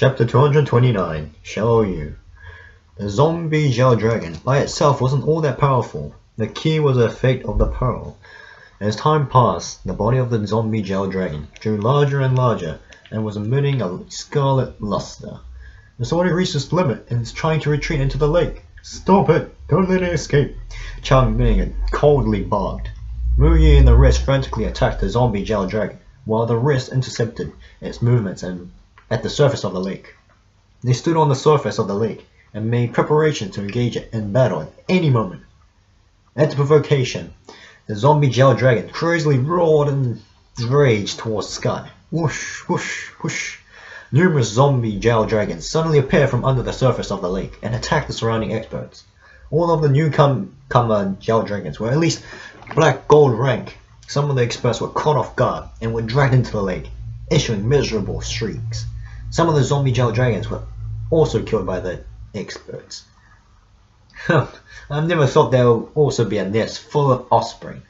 Chapter 229, Xiao. The zombie Xiao dragon by itself wasn't all that powerful. The key was the effect of the pearl. As time passed, the body of the zombie Xiao dragon grew larger and larger and was emitting a scarlet luster. It's already reached its limit and is trying to retreat into the lake. Stop it! Don't let it escape! Chang Ming had coldly barked. Mu Yi and the rest frantically attacked the zombie Xiao dragon, while the rest intercepted its movements and at the surface of the lake. They stood on the surface of the lake and made preparations to engage in battle at any moment. At the provocation, the zombie Xiao dragon crazily roared in rage towards the sky. Whoosh, whoosh, whoosh. Numerous zombie Xiao dragons suddenly appeared from under the surface of the lake and attacked the surrounding experts. All of the newcomer Xiao dragons were at least black gold rank. Some of the experts were caught off guard and were dragged into the lake, issuing miserable shrieks. Some of the zombie Xiao dragons were also killed by the experts. I've never thought there would also be a nest full of offspring.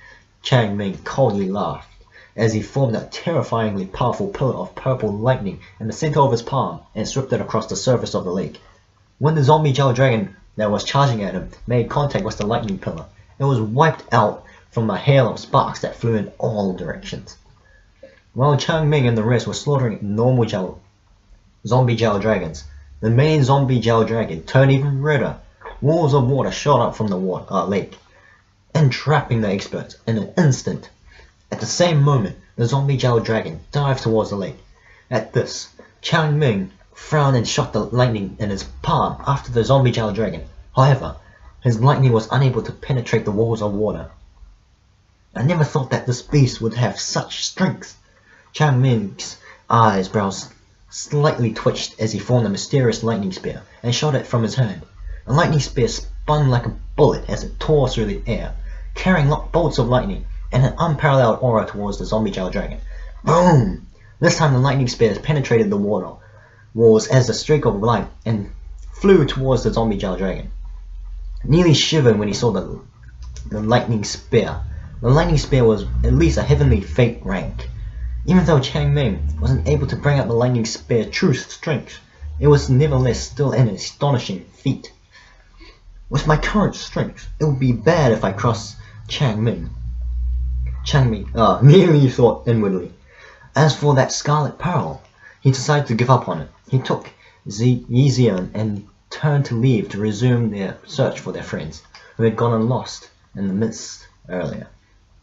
Chang Ming coldly laughed as he formed a terrifyingly powerful pillar of purple lightning in the center of his palm and swept it across the surface of the lake. When the zombie Xiao dragon that was charging at him made contact with the lightning pillar, it was wiped out from a hail of sparks that flew in all directions. While Chang Ming and the rest were slaughtering normal zombie Xiao dragons, the main zombie Xiao dragon turned even redder. Walls of water shot up from the lake, entrapping the experts in an instant. At the same moment, the zombie Xiao dragon dived towards the lake. At this, Chang Ming frowned and shot the lightning in his palm after the zombie Xiao dragon. However, his lightning was unable to penetrate the walls of water. I never thought that this beast would have such strength. Chang Ming's eyebrows slightly twitched as he formed a mysterious lightning spear and shot it from his hand. The lightning spear spun like a bullet as it tore through the air, carrying bolts of lightning and an unparalleled aura towards the zombie Xiao dragon. Boom! This time the lightning spear penetrated the water walls as a streak of light and flew towards the zombie Xiao dragon. Nearly shivered when he saw the lightning spear. The lightning spear was at least a heavenly fate rank. Even though Chang Ming wasn't able to bring out the lightning spear's true strength, it was nevertheless still an astonishing feat. With my current strength, it would be bad if I crossed Chang Ming. Nearly thought inwardly. As for that scarlet pearl, he decided to give up on it. He took Xian and turned to leave to resume their search for their friends, who had gone lost in the mist earlier.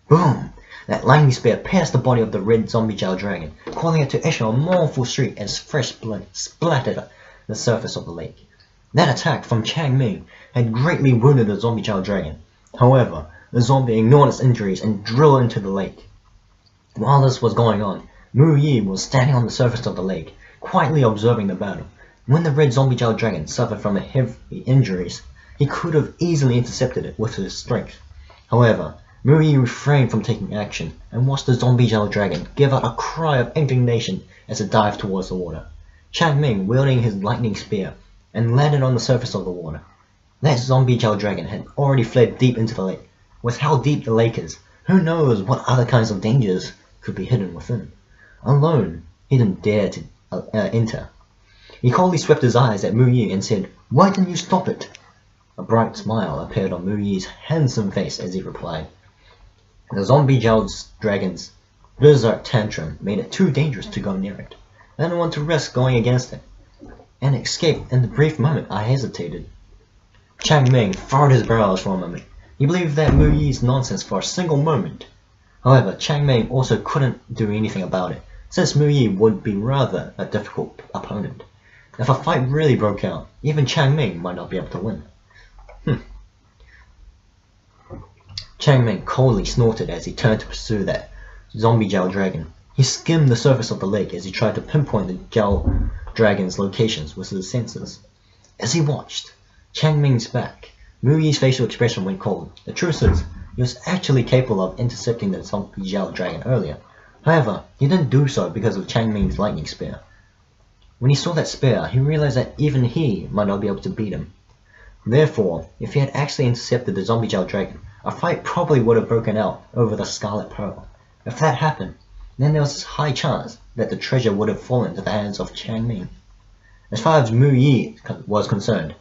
Boom! That lightning spear pierced the body of the red zombie Xiao dragon, causing it to issue a mournful shriek as fresh blood splattered the surface of the lake. That attack from Chang Ming had greatly wounded the zombie Xiao dragon. However, the zombie ignored its injuries and drilled into the lake. While this was going on, Mu Yi was standing on the surface of the lake, quietly observing the battle. When the red zombie Xiao dragon suffered from heavy injuries, he could have easily intercepted it with his strength. However, Mu Yi refrained from taking action and watched the zombie Xiao dragon give out a cry of indignation as it dived towards the water. Chang Ming wielding his lightning spear and landed on the surface of the water. That zombie Xiao dragon had already fled deep into the lake. With how deep the lake is, who knows what other kinds of dangers could be hidden within. Alone, he didn't dare to enter. He coldly swept his eyes at Mu Yi and said, "Why didn't you stop it?" A bright smile appeared on Mu Yi's handsome face as he replied, "The zombie Xiao dragon's berserk tantrum made it too dangerous to go near it. I didn't want to risk going against it, and escape in the brief moment I hesitated." Chang Ming furrowed his brows for a moment. He believed that Mu Yi's nonsense for a single moment. However, Chang Ming also couldn't do anything about it, since Mu Yi would be rather a difficult opponent. If a fight really broke out, even Chang Ming might not be able to win. Chang Ming coldly snorted as he turned to pursue that zombie Xiao dragon. He skimmed the surface of the lake as he tried to pinpoint the Xiao dragon's locations with his senses. As he watched Chang Ming's back, Mu Yi's facial expression went cold. The truth is, he was actually capable of intercepting the zombie Xiao dragon earlier. However, he didn't do so because of Chang Ming's lightning spear. When he saw that spear, he realized that even he might not be able to beat him. Therefore, if he had actually intercepted the zombie Xiao dragon, a fight probably would have broken out over the scarlet pearl. If that happened, then there was a high chance that the treasure would have fallen into the hands of Chang Ming. As far as Mu Yi was concerned,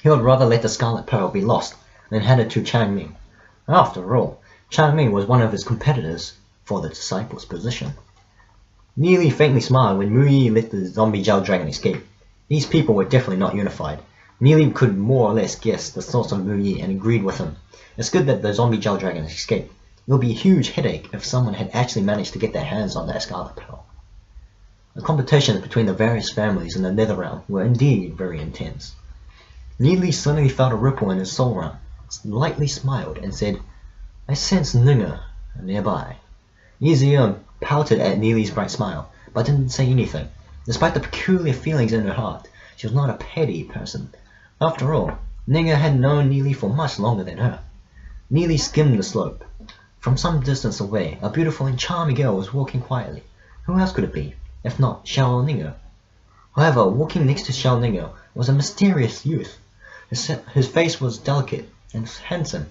he would rather let the Scarlet Pearl be lost than hand it to Chang Ming. After all, Chang Ming was one of his competitors for the disciple's position. Neely faintly smiled when Mu Yi let the zombie Zhao Dragon escape. These people were definitely not unified. Neely could more or less guess the thoughts of Mu Yi and agreed with him. It's good that the zombie Zhao Dragon escaped. It would be a huge headache if someone had actually managed to get their hands on that Scarlet Pearl. The competitions between the various families in the Nether Realm were indeed very intense. Neely suddenly felt a ripple in his soul realm, lightly smiled, and said, "I sense Ninger nearby." Yizian pouted at Neely's bright smile, but didn't say anything. Despite the peculiar feelings in her heart, she was not a petty person. After all, Ninger had known Neely for much longer than her. Neely skimmed the slope. From some distance away, a beautiful and charming girl was walking quietly. Who else could it be, if not Xiao Ninger? However, walking next to Xiao Ninger was a mysterious youth. His face was delicate and handsome,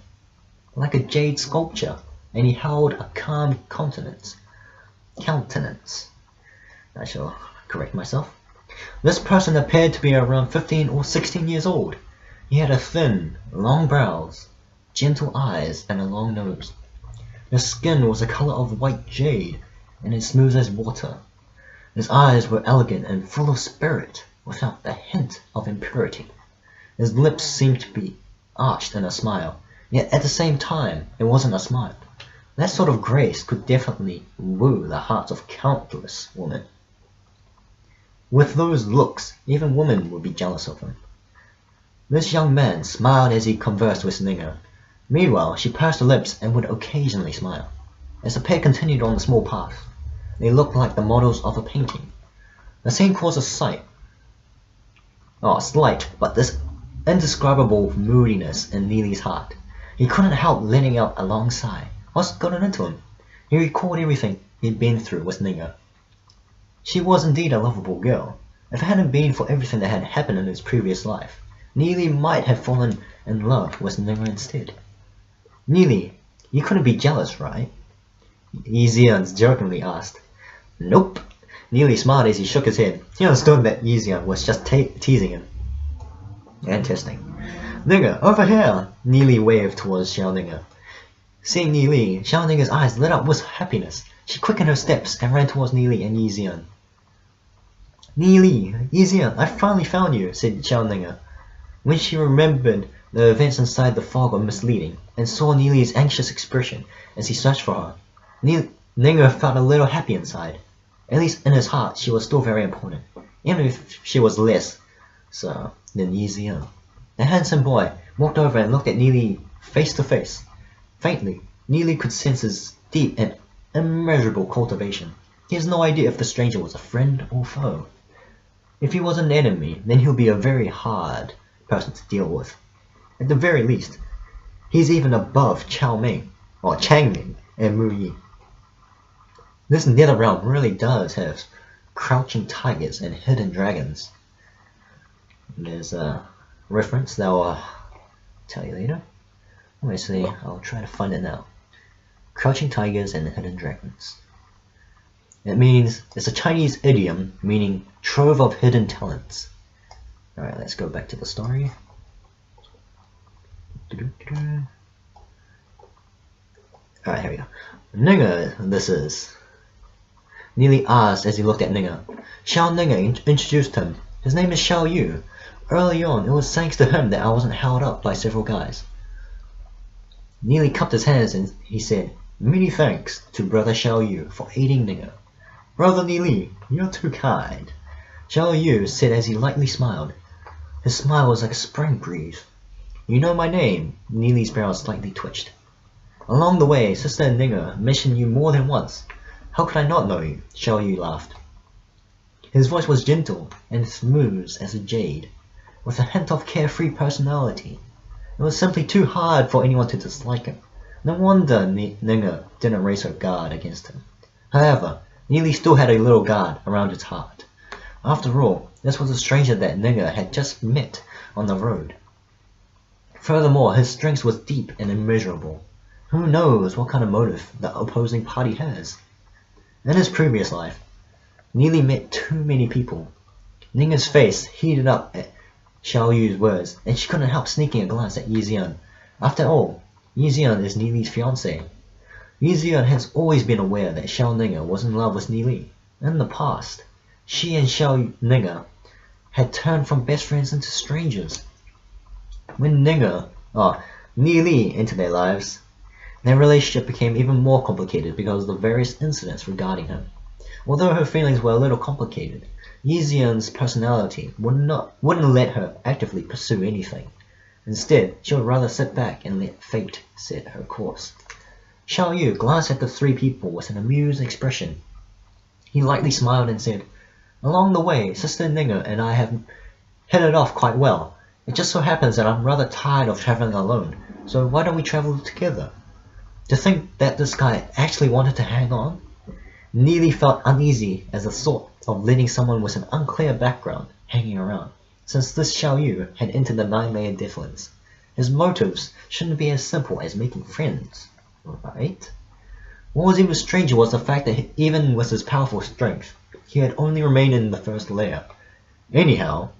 like a jade sculpture, and he held a calm countenance. I shall correct myself. This person appeared to be around 15 or 16 years old. He had a thin, long brows, gentle eyes, and a long nose. His skin was the color of white jade, and as smooth as water. His eyes were elegant and full of spirit, without a hint of impurity. His lips seemed to be arched in a smile, yet at the same time it wasn't a smile. That sort of grace could definitely woo the hearts of countless women. With those looks, even women would be jealous of him. This young man smiled as he conversed with Ninger. Meanwhile, she pursed her lips and would occasionally smile. As the pair continued on the small path, they looked like the models of a painting. The scene caused a slight, but this indescribable moodiness in Neely's heart. He couldn't help letting out a long sigh. What's gotten into him? He recalled everything he'd been through with Ninger. She was indeed a lovable girl. If it hadn't been for everything that had happened in his previous life, Neely might have fallen in love with Ninger instead. "Neely, you couldn't be jealous, right?" Yixian jokingly asked. "Nope." Neely smiled as he shook his head. He understood that Yixian was just teasing him. Interesting. "Ninger, over here!" Neely waved towards Xiao Ninger. Seeing Neely, Xiao Ninger's eyes lit up with happiness. She quickened her steps and ran towards Neely and Yixian. "Neely, Yixian, I finally found you," said Xiao Ninger. When she remembered the events inside the fog were misleading, and saw Neely's anxious expression as he searched for her, Ninger felt a little happy inside. At least in his heart, she was still very important, even if she was less so than Yixian. The handsome boy walked over and looked at Neely face to face. Faintly, Neely could sense his deep and immeasurable cultivation. He has no idea if the stranger was a friend or foe. If he was an enemy, then he'll be a very hard person to deal with. At the very least, he's even above Chang Ming and Mu Yi. This nether realm really does have crouching tigers and hidden dragons. There's a reference that I'll tell you later. Let me see, I'll try to find it now. Crouching tigers and hidden dragons. It means, it's a Chinese idiom meaning trove of hidden talents. Alright, let's go back to the story. Alright, here we go. Ninger, this is. Neely asked as he looked at Ninger. Xiao Ninger introduced him. His name is Xiao Yu. Early on, it was thanks to him that I wasn't held up by several guys. Neely cupped his hands and he said, "Many thanks to Brother Xiao Yu for aiding Ninger." "Brother Neely, you're too kind," Xiao Yu said as he lightly smiled. His smile was like a spring breeze. "You know my name?" Neely's brows slightly twitched. "Along the way, Sister Ninger mentioned you more than once. How could I not know you?" Xiao Yu laughed. His voice was gentle and smooth as a jade, with a hint of carefree personality. It was simply too hard for anyone to dislike him. No wonder Ninger didn't raise her guard against him. However, Neely still had a little guard around his heart. After all, this was a stranger that Ninger had just met on the road. Furthermore, his strength was deep and immeasurable. Who knows what kind of motive the opposing party has? In his previous life, Neely met too many people. Ninga's face heated up at Xiao Yu's words, and she couldn't help sneaking a glance at Yixian. After all, Yixian is Nili's fiancé. Yixian has always been aware that Xiao Ninga was in love with Nili. In the past, she and Xiao Ninga had turned from best friends into strangers. When Nili entered their lives, their relationship became even more complicated because of the various incidents regarding him. Although her feelings were a little complicated, Yixian's personality wouldn't let her actively pursue anything. Instead, she would rather sit back and let fate set her course. Xiao Yu glanced at the three people with an amused expression. He lightly smiled and said, "Along the way, Sister Ninga and I have hit it off quite well. It just so happens that I'm rather tired of traveling alone, so why don't we travel together?" To think that this guy actually wanted to hang on? Nili felt uneasy as the thought of letting someone with an unclear background hanging around, since this Xiao Yu had entered the 9-layer difference. His motives shouldn't be as simple as making friends, right? What was even stranger was the fact that even with his powerful strength, he had only remained in the 1st layer. Anyhow,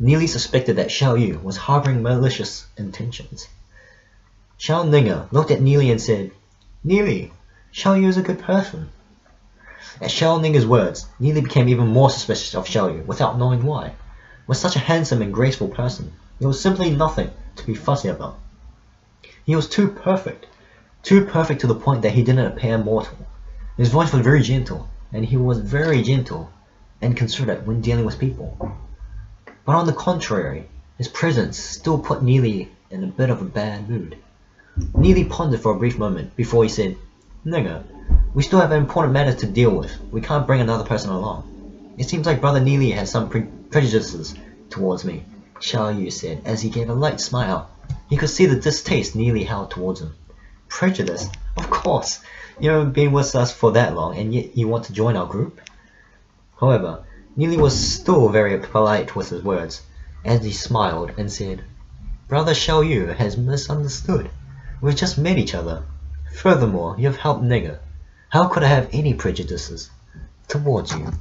Nili suspected that Xiao Yu was harboring malicious intentions. Xiao Ninga looked at Nili and said, "Nili, Xiao Yu is a good person." At Xiao Ninga's words, Nili became even more suspicious of Xiao Yu without knowing why. With such a handsome and graceful person, there was simply nothing to be fussy about. He was too perfect to the point that he didn't appear mortal. His voice was very gentle, and he was very gentle and considerate when dealing with people. But on the contrary, his presence still put Nili in a bit of a bad mood. Nili pondered for a brief moment before he said, "Ninga, we still have important matters to deal with. We can't bring another person along. It seems like Brother Nili has some prejudices towards me," Xiao Yu said as he gave a light smile. He could see the distaste Nili held towards him. "Prejudice? Of course! You haven't been with us for that long, and yet you want to join our group?" However, Nili was still very polite with his words, as he smiled and said, "Brother Xiao Yu has misunderstood. We've just met each other. Furthermore, you have helped Ninga. How could I have any prejudices towards you?"